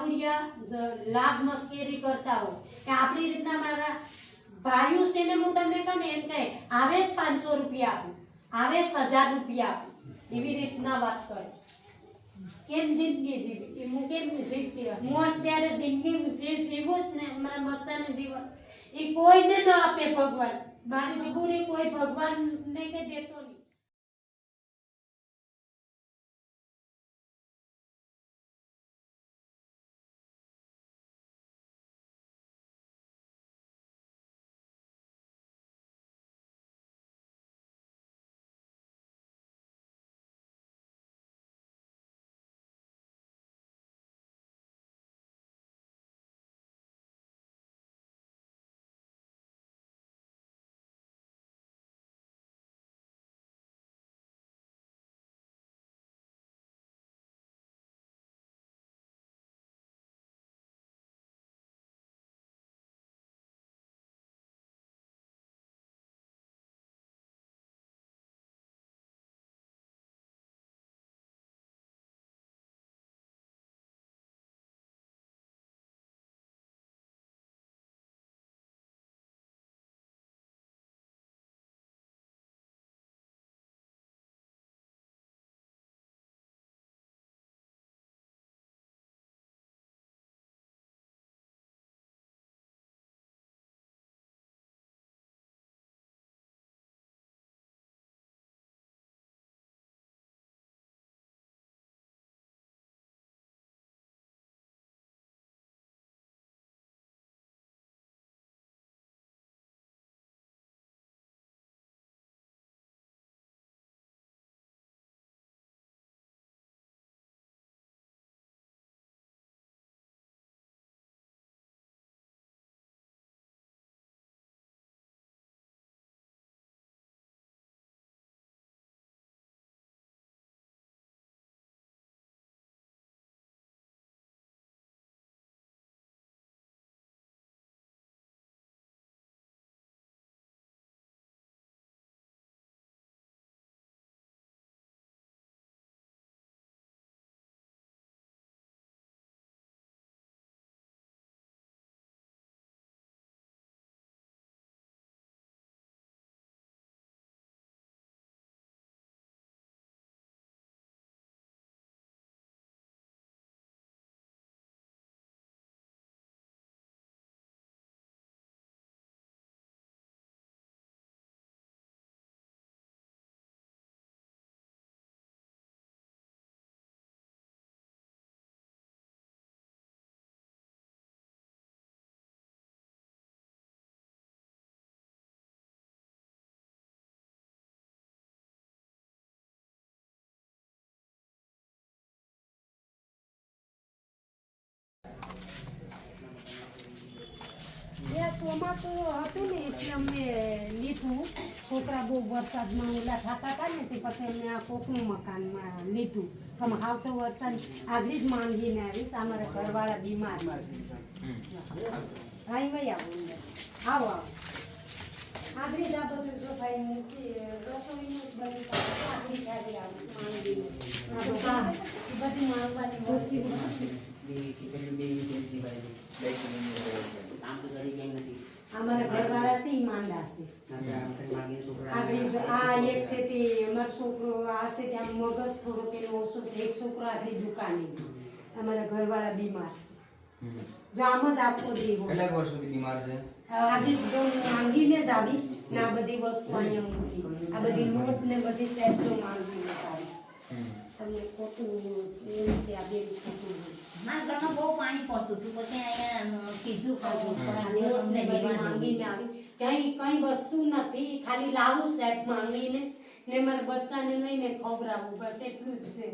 બાબુડિયા લાભ મસ્કેરી કરતા હોય કે આપણી રીતના મારા ભાઈઓ છે ને હું તમને કહું ને એમ કહે આવે જ 500 રૂપિયા આપું, આવે જ 1000 રૂપિયા આપું, એવી રીતના વાત કરે છે. કેમ જિંદગી જીવી હું કેમ જીવતી હું અત્યારે જિંદગી જે જીવું જ ને મારા બચ્ચાને જીવન એ કોઈને ન આપે ભગવાન. મારી દીકરી કોઈ ભગવાનને કે દેતો નહીં. ચોમાસું હતું ને એટલે અમે લીધું. છોકરા બહુ વરસાદમાં ઓલા થતા હતા ને તે પછી અમે આ કોકનું મકાનમાં લીધું. તમે હાવ તો વરસાદ આગળ જ માંગીને આવીશ. અમારા ઘરવાળા બીમાર છે. ભાઈ ભાઈ આવો આવો આવો આગળ જ આ બધું સફાઈ મૂકી રસોઈનું બધી આગળ ખાલી આવું માંગીને બધી માંગવાની વસ્તુ અમારા ઘરવાળા છે માંડા છે. આગળ જો આ એક છે તે અમારો છોકરો આ છે ત્યાં મગજ થોડોક એનો ઓછો છે. એક છોકરો આગળ દુકાને. અમારા ઘરવાળા બીમાર છે. જો આમ જ આપો દેવો. કેટલા વર્ષોથી બીમાર છે? આગળ જો માંગીને જ આવી ને આ બધી વસ્તુ અહીંયા મૂકી. આ બધી નોટ ને બધી સેટ જો માંગીને આવી. તમને ખોટું એવું છે આ બે ખોટું. મારા ઘરમાં બહુ પાણી પડતું હતું પછી અહીંયા કીધું અમને બધી માંગીને આવી. ક્યાંય કઈ વસ્તુ નથી ખાલી લાવું સેટ માંગીને ને મારા બચ્ચાને લઈને ખવડાવવું બસ એટલું જ છે.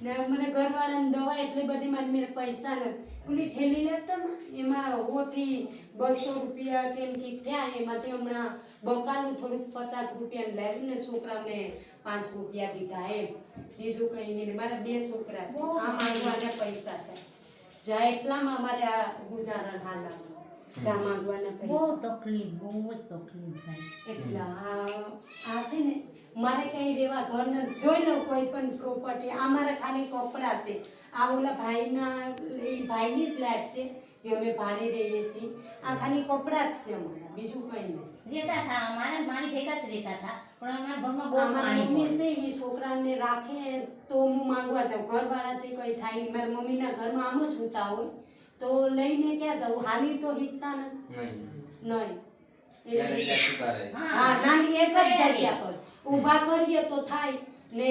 ને મને ઘરવાળાની દવા એટલી બધી મારી પૈસા નથી. ઓલી ઠેલી લેતા ને એમાં ઓથી 200 રૂપિયા કેમ કે થયા એમાંથી હમણાં બકાલું થોડુંક 50 રૂપિયા લાવ્યું ને છોકરાને 5 રૂપિયા દીધા એમ. બીજું કઈ નહીં. મારા 2 છોકરા છે. આ માંગવાના પૈસા છે. જ્યાં એટલામાં અમારે આ ગુજારણ હાલ ચા માંગવાના બહુ પૈસા તકલીફ, બહુ જ તકલીફ થાય. એટલે આ છે ને મારે કઈ દેવા ઘર ન જોઈ લો કોઈ પણ પ્રોપર્ટી આ મારા ખાલી કપડા છે આ ઓલા ભાઈના એ ભાઈની ફ્લેટ છે જે અમે ભાડે રહીએ છીએ આ ખાલી કપડા જ છે અમારા બીજું કઈ નહીં રહેતા હતા મારી ભેગા જ રહેતા હતા પણ અમારા ઘરમાં બહુ અમારા પાણી મમ્મી પડે. છે એ છોકરાને રાખે તો હું માંગવા જાઉં ઘરવાળાથી કઈ થાય નહીં મારા મમ્મીના ઘરમાં આમ જ ઉતા હોય તો લઈને ક્યાં જવું હાલી તો હિતતા નથી નહીં હા નાની એક જ જગ્યા પર ઊભા કરીએ તો થાય ને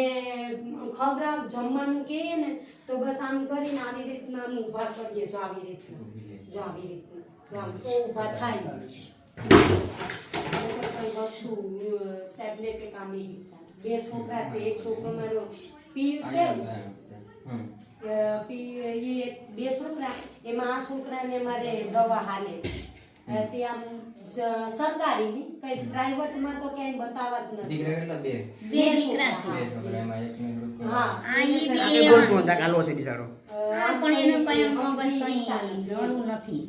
ખવડાવ જમવાનું કહીએ ને તો બસ આમ કરીને આવી રીતના આમ ઊભા કરીએ જો આવી રીતના તો આમ તો ઊભા થાય કોઈ વસ્તુ સાહેબને કે કામ નહીં બે છોકરા છે એક છોકરો મારો પિયુષ કે બે છોકરા એમાં આ છોકરાને મારે દવા હાલે છે તે આમ સરકારીની કઈ પ્રાઇવેટમાં તો ક્યાંય બતાવવા જ નથી દીકરા કેટલા બે દીકરા છે. છોકરામાં એકને ગ્રુપ હા આ ઈ બી આગે ગોળમાં હતા કાલો છે બિચારો હા પણ એનું કઈ મગજ કઈ જરૂર નથી.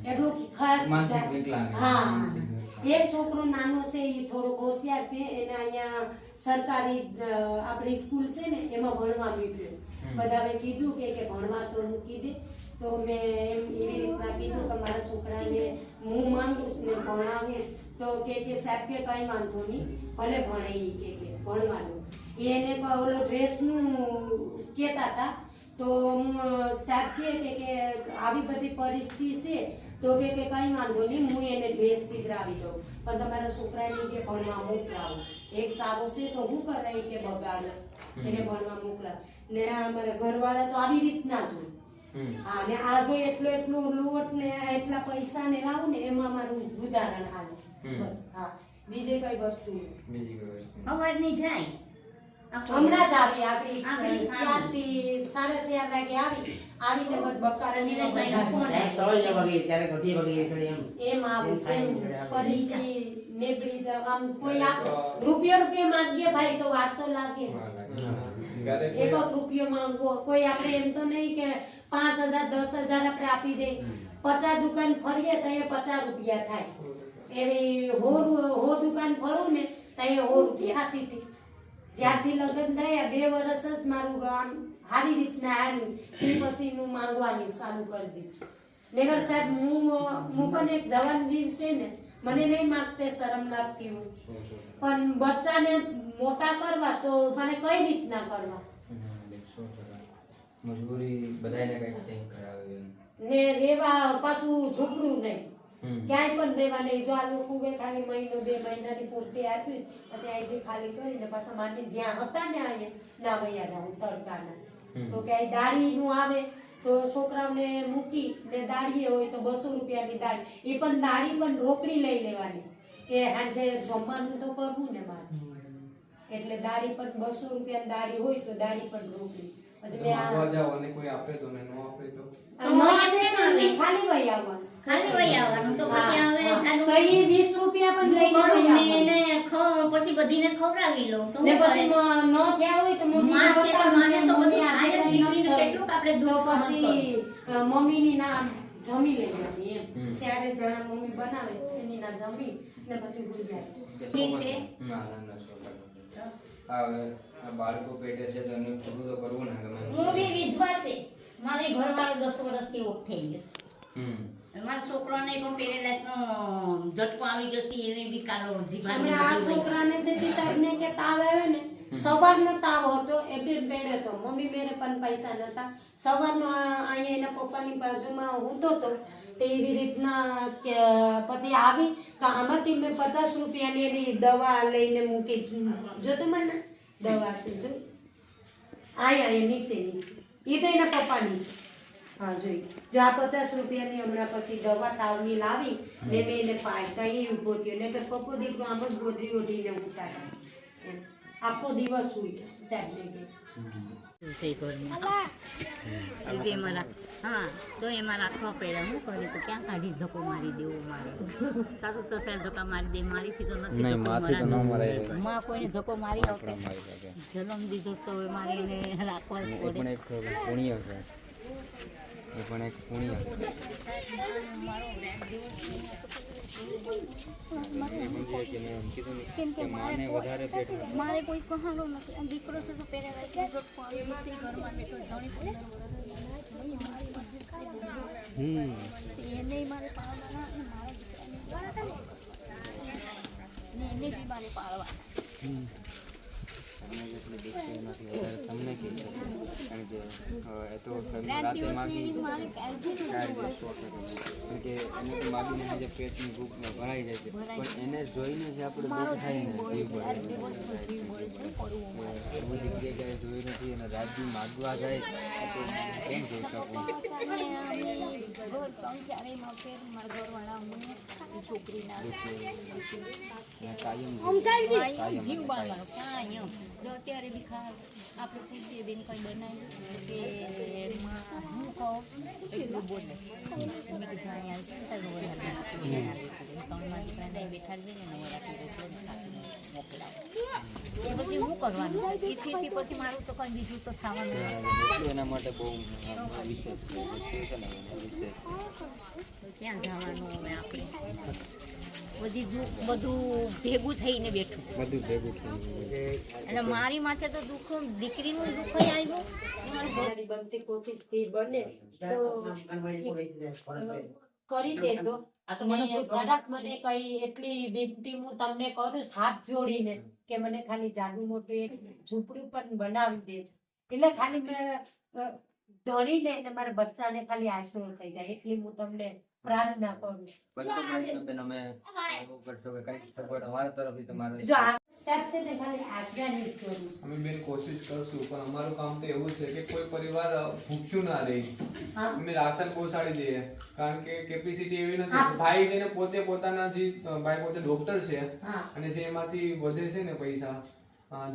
એટલું ખાસ માનસિક વિકલાંગ હા એક છોકરો નાનો છે એ થોડો હોશિયાર છે એને અહીંયા સરકારી આપણી સ્કૂલ છે ને એમાં ભણવા મૂક્યો છે બધાએ કીધું કે ભણવા તો મૂકી દે તો મેં એમ એવી રીતના કીધું કે મારા છોકરાને હું માંગુ છું ને ભણાવું તો કે સાહેબ કે કઈ વાંધો નહીં ભલે ભણે ઈ કે ભણવાનું એને ઓલો ડ્રેસનું કહેતા હતા તો સાહેબ કે આવી બધી પરિસ્થિતિ છે તો કે કઈ વાંધો નહીં હું એને ડ્રેસ શીખડાવી દઉં પણ તમારા છોકરાને કે ભણવા મોકલાવો એક સારો છે તો હું કરાય કે બગાડો એને ભણવા મોકલાવ ને અમારા ઘરવાળા તો આવી રીતના જ હોય હા ને આ જો એટલો લોટ ને એટલા પૈસા ને લાવું ને એમાં મારું ગુજારણ હાલે બસ હા બીજે કઈ વસ્તુ નહીં બીજી કોઈ વસ્તુ અવાજ નહીં જાય હમણાં જ આવી આગળ આગળ સાંજે. 4:30 વાગે આવીને બસ બકારાની અને બજાર ભાઈ સવાય વાગે ત્યારે ઘટી વાગે એટલે એમ આવું એમ એમ થાય. પરિસ્થિતિ નેબડી આમ કોઈ રૂપિયો માંગીએ ભાઈ તો વાર તો લાગે એક રૂપિયો માંગવો કોઈ આપણે એમ તો નહીં કે 5,000 10,000 આપણે આપી દે 50 દુકાન ફરીએ તો એ 50 રૂપિયા થાય એવી હો દુકાન ફરું ને તો એ 100 રૂપિયા હાથી હતી જ્યારથી લગ્ન થયા 2 વર્ષ જ મારું આમ સારી રીતના આવ્યું એ પછી હું માંગવાનું ચાલુ કરી દીધું નગર સાહેબ હું પણ એક જવાન જીવ છે ને મને નહીં માંગતે શરમ લાગતી હોય પણ બચ્ચાને મોટા કરવા તો મને કઈ રીતના કરવા મજબૂરી બધાયને કઈક કંઈક કરાવે ને રેવા પાછું ઝૂંપડું નહીં ક્યાંય પણ રહેવા નહીં જો આ લોકો ખાલી મહિનો 2 મહિનાની પૂર્તિ આપી પછી અહીંથી ખાલી કરીને પાછા માંડી જ્યાં હતા ને અહીંયા ના વૈયા જાઉં તડકાના તો કે અહીં દાળીનું આવે તો છોકરાઓને મૂકી ને દાળીએ હોય તો 200 રૂપિયાની દાળી એ પણ દાળી પણ રોકડી લઈ લેવાની કે હાજે જમવાનું તો કરવું ને મારે એટલે દાળી પણ 200 રૂપિયાની દાળી હોય તો દાળી પણ રોકડી પછી મેં માંગવા જાઓ અને કોઈ આપે તો ને ન આપે તો ખાલી વહી આવવાનું ખાલી વહી આવવાનું તો પછી હવે ચાલુ તો એ 20 રૂપિયા પણ લઈને કરું વહી ને આવવાનું. એને પછી બધીને ખવડાવી લઉં તો ને હું પછી કરે? ન થયા હોય તો મમ્મી માં છે તો માને તો બધું ખાય જ દીકરીને કેટલુંક આપણે દુઃખ સહન પછી મમ્મીની ના જમી લેવાની એમ હમ. ત્યારે જણા મમ્મી બનાવે એની ના જમી ને પછી ભૂલી જાય ફ્રી છે આનંદ હવે આ બાળકો પેટે છે તો એનું પૂરું તો કરવું ને ગમે હું બી વિધવા છે મારે ઘરવાળો 10 વર્ષથી ઓફ થઈ ગયો હમ છે મારા છોકરાને પણ પેરેલાઇસનો ઝટકો આવી ગયો છે એને બી કાલો જીભાની હમણાં આ બીજી હોય. છોકરાને સેઠી સાહેબને કે તાવ આવ્યો ને સવારનો તાવ હતો એટલે બેડે તો મમ્મી બેડે પણ પૈસા નતા સવારનો અહીંયા એના પપ્પાની બાજુમાં ઊંધો તો તે એવી રીતના કે પછી આવી તો આમાંથી મેં 50 રૂપિયાની એની દવા લઈને મૂકી જો તો મને દવા છે જો આયા એ નીચે એ તો એના પપ્પાની છે હા જોઈ જો આ 50 રૂપિયાની હમણાં પછી દવા તાવની લાવી ને મેં એને પાઈ તો એ ઊભો થયો નહીંતર પપ્પો દીકરો આમ જ ગોદરી ઓઢીને ઉતારે એમ આખો દિવસ સુઈ સાહેબને કે છે ઘરમાં એ એમાં હા તો એમાં રાખવા પડ્યા હું કરે તો ક્યાં કાઢી ધક્કો મારી દેવો મારે સાસુ સસરા ધક્કા મારી દે મારીથી તો નથી નહીં, ધક્કો મારથી તો ન મરાતો. મરાય. માં કોઈને ધક્કો મારી આવતે મારી શકે જન્મ દીધો તો હવે મારે એને રાખવા જ એ પડે પણ એક પુણ્ય છે એ પણ એક પુણ્ય મારો વ્યાજ દિવસ સમજીએ કે મેં એમ કીધું ને કેમ કે કે માને વધારે પેટમાં મારે કોઈ સહારો નથી. આમ દીકરો છે તો પહેરે રાખી ઝટકો આવી ગયો ઘરમાં બેઠો ધણી 15 વર્ષ એને મારે પાળવાના અને મારા દીકરાને એને બી મારે પાળવાના. તમને જેટલી દુઃખ છે એનાથી વધારે તમને કે કારણ કે એ તો રાત રાતે દિવસની માગી એની મારે કાળજી તો કારણ જોવા. કે એને તો માગીને જે પેટની ભૂખ ભરાઈ જાય છે પણ એને જોઈને જે આપણે મારો દુઃખ થાય જીવ ને બળે જીવ છે. બળે રાત દિવસ જીવ બળે છે. શું કરવું મારે? એવું જગ્યાએ ક્યાંય જોયું નથી અને રાજ્ય માગવા જાય તો કેમ જોઈ શકું અને અમે ઘર 3-4 માં ફેર મારા ઘરવાળા અમને છોકરીના અને કાયમ કાયમ જીવ બાળવાનો કાયમ. જો અત્યારે બી આપણે પૂછીએ બેન કંઈ બનાવ્યું કે માં હું કહું એટલું બોલે મેં કીધું અહીંયા તારું વધારે 3 માં દીકરાને બેઠાડી દઈને રાખી દે મોકલાવ એ બધી શું કરવાનું એથી પછી મારું તો કંઈ બીજું તો થવાનું નથી. એટલું એના માટે બહુ વિશેષ છે છે ને એને વિશેષ ક્યાં જવાનું હવે આપણે બધી દુઃખ બધું ભેગું થઈને બેઠું બધું ભેગું થયું એટલે મારી માથે તો દુઃખ દીકરીનું દુઃખ આવ્યું. મારી બનતી કોશિશ થી બને તો કરી દેજો. અને જરાક મને કઈ એટલી વિનંતી હું તમને કરું હાથ જોડીને કે મને ખાલી જાડું મોટું એક ઝૂંપડું પણ બનાવી દેજો. એટલે ખાલી મેં ધણીને અને મારા બચ્ચાને ખાલી આશરો થઈ જાય એટલી હું તમને પ્રાર્થના કરું. બેન અમે એવું કરશો કે કંઈક સપોર્ટ અમારા તરફથી તમારો જો આ સાહેબ છે ને ખાલી આશરાની જ જરૂર છે. અમે બેન કોશિશ કરશું પણ અમારું કામ તો એવું છે કે કોઈ પરિવાર ભૂખ્યું ના રહે. હા અમે રાશન પહોંચાડી દઈએ કારણ કે કેપેસિટી એવી નથી. ભાઈ છે ને પોતાના જે ભાઈ પોતે ડોક્ટર છે હા અને જે એમાંથી વધે છે ને પૈસા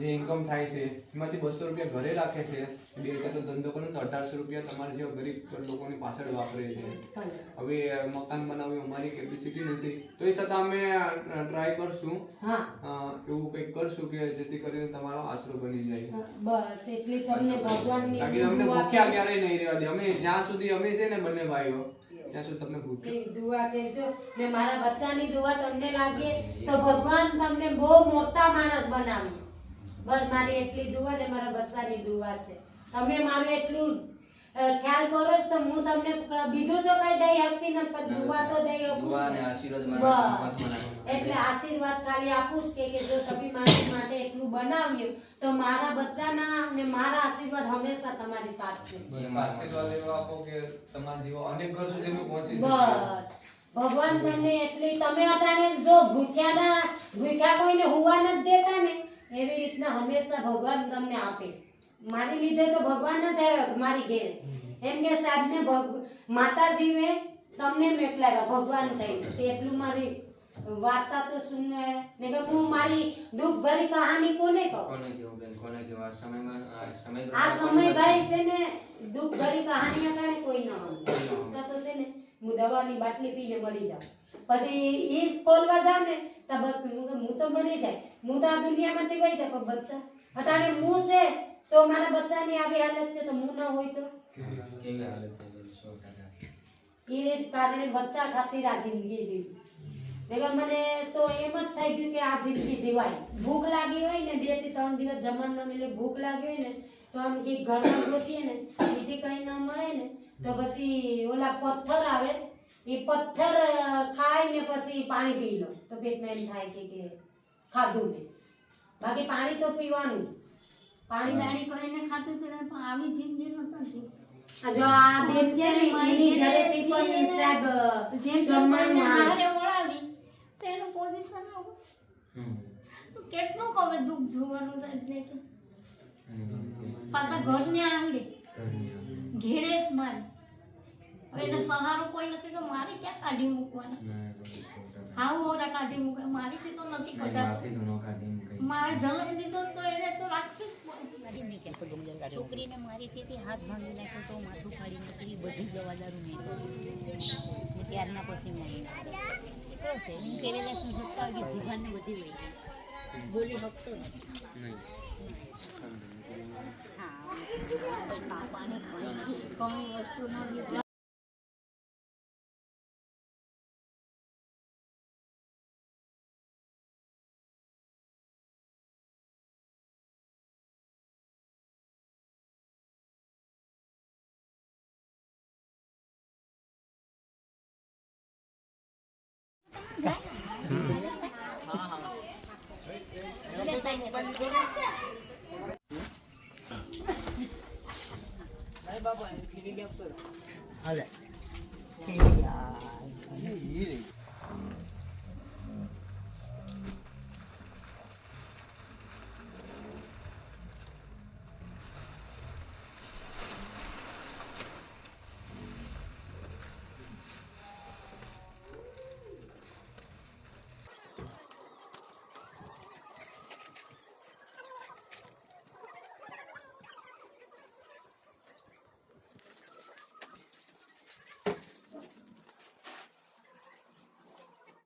જે ઇન્કમ થાય છે એમાંથી 200 રૂપિયા ઘરે રાખે છે. 2000 તો ધંધો કરો તો 1800 રૂપિયા તમારે જેવા ગરીબ લોકોની પાછળ વાપરે છે. હવે મકાન બનાવવી અમારી કેપેસિટી નથી તો એ છતાં અમે ટ્રાય કરશું હા એવું કંઈક કરશું કે જેથી કરીને તમારો આશરો બની જાય. બસ એટલી તમને ભગવાનની બાકી તમને ભૂખ્યા ક્યારેય નહીં રહેવા દે. અમે જ્યાં સુધી અમે છે ને બંને ભાઈઓ ત્યાં સુધી તમને ભૂખ્યા એવી દુઆ કરજો ને મારા બચ્ચાની દુઆ તમને લાગે તો ભગવાન તમને બહુ મોટા માણસ બનાવી. બસ મારી એટલી દુઆ ને મારા બચ્ચાની દુઆ છે. તમે મારું એટલું ખ્યાલ કરો છો તો હું તમને બીજું તો કઈ દઈ આપતી નથી પણ દુઆ તો દઈ આપું દુઆ છું. અને આશીર્વાદ બસ મારા એટલે આશીર્વાદ ખાલી આપું જ કે જો તમે મારી માટે એટલું બનાવ્યું તો મારા બચ્ચાના ને મારા આશીર્વાદ હંમેશા તમારી સાથે છે. આશીર્વાદ એવા આપો કે તમારા જેવા અનેક ઘર સુધી અમે પહોંચી શકીએ. બસ ભગવાન તમને એટલી તમે અટાણે જો ભૂખ્યા કોઈને હુવા નથી દેતા ને એવી રીતના હંમેશા ભગવાન તમને આપે. મારી લીધે તો ભગવાન જ આવ્યા મારી ઘેર એમ કે સાહેબને માતાજીએ તમને મોકલાવ્યા ભગવાન થઈને તે એટલું મારી વાર્તા તો સુનને ને કે હું મારી દુઃખ ભરી કહાની કોને કહું. કોને કેવું બેન કોને કેવું આ સમયમાં આ સમય ભાઈ છે ને દુઃખ ભરી કહાની અટાણે કોઈ ન હોય તો છે ને હું દવાની બાટલી પીને મરી જાઉં પછી ઈ બોલવા જાવ ને તો બસ હું તો મરી જાય. હું તો આ દુનિયામાંથી વહી જાઉં પણ બચ્ચા અટાણે હું છે તો મારા બચ્ચાની આવી હાલત છે તો હું ન હોય તો કેવી હાલત થઈ ગઈ 100%. એ કારણે બચ્ચા ખાतिर આ જિંદગી જીવી. નકર મને તો એમ જ થઈ ગયું કે આ જિંદગી જીવાય. ભૂખ લાગી હોય ને 2 થી 3 દિવસ જમણ ન મળે ભૂખ લાગી હોય ને તો આમ કે ઘરમાં ગોતીએ ને એથી કઈ ન મળે ને તો પછી ઓલા પથ્થર આવે એ પથ્થર ખાઈને પછી પાણી પી લો તો પેટમાં એમ થાય કે ખાધું ને બાકી પાણી તો પીવાનું જ. પાણી દાડી કરીને ખાતું હતું પણ આવી જિંદગી નહોતી. જો આ બેન છે ને એની ઘરેથી પણ સાહેબ જેમ જમવાનું આવે. હારે વળાવી તો એનું પોઝિશન આવું છે. તો કેટલું હવે દુઃખ જોવાનું છે એટલે કે પાછા ઘરને આંગળી ઘેરેશ મારે હવે એને સહારો કોઈ નથી તો મારે ક્યાં કાઢી મૂકવાના. આવું ઓરા કાઢી મૂકે મારીથી તો નથી કઢાતું. મારે જન્મ દીધો તો એને તો રાખવી જ પડે. છોકરીને મારીથી હાથ ભાંગી નાખ્યો તો માથું ફાડી નીકળી બધી દવાદારું નહીં ત્યારના પછી મળી છે એમ કેરેલા સમજતા કે જીવાને બધી વહી ગઈ બોલી શકતો નથી. હા પાણી કઈ વસ્તુ ના હાલે